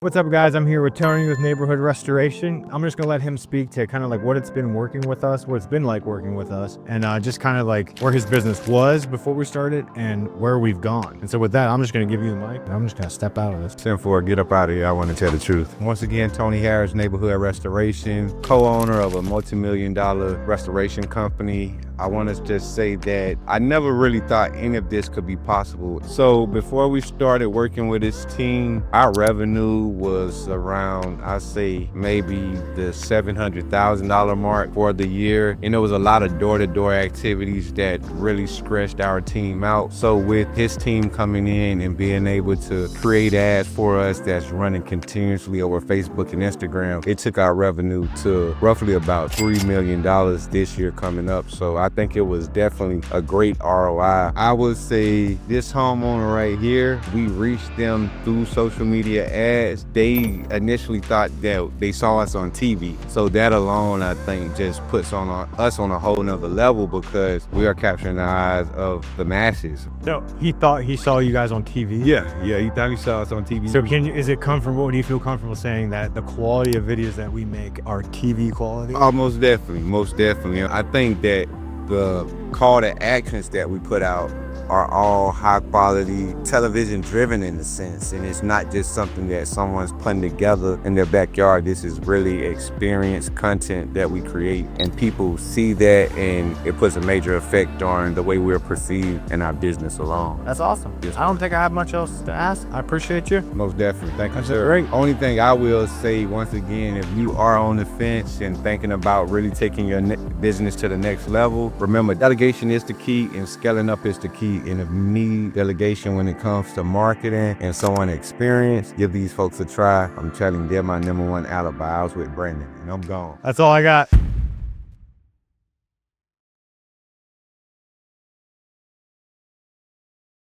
What's up, guys? I'm here with Tony with Neighborhood Restoration. I'm just gonna let him speak to kind of like what it's been working with us, what it's been like working with us, and just kind of like where his business was before we started and where we've gone. And so with that, I'm just gonna give you the mic and I'm just gonna step out of this. 10-4, get up out of here. I want to tell the truth. Once again, Tony Harris, Neighborhood Restoration, co-owner of a multi-million-dollar restoration company. I want to just say that I never really thought any of this could be possible. So before we started working with this team, our revenue was around, I say, maybe the $700,000 mark for the year. And there was a lot of door-to-door activities that really stretched our team out. So with his team coming in and being able to create ads for us that's running continuously over Facebook and Instagram, it took our revenue to roughly about $3 million this year coming up. So I think it was definitely a great ROI. I would say this homeowner right here, we reached them through social media ads. They initially thought that they saw us on TV. So that alone, I think, just puts us on a whole nother level because we are capturing the eyes of the masses. So he thought he saw you guys on TV? Yeah, he thought he saw us on TV. So is it comfortable, do you feel comfortable saying that the quality of videos that we make are TV quality? Oh, most definitely. I think that the call to actions that we put out are all high quality, television driven in a sense. And it's not just something that someone's putting together in their backyard. This is really experienced content that we create, and people see that and it puts a major effect on the way we're perceived in our business alone. That's awesome. Yes. I don't think I have much else to ask. I appreciate you. Most definitely. Thank you, That's sir. great. Only thing I will say once again, if you are on the fence and thinking about really taking your business to the next level, remember delegation is the key and scaling up is the key. And if you need delegation when it comes to marketing and someone experienced, give these folks a try. I'm telling you, they're my #1 alibi. I was with Brandon and I'm gone. That's all I got.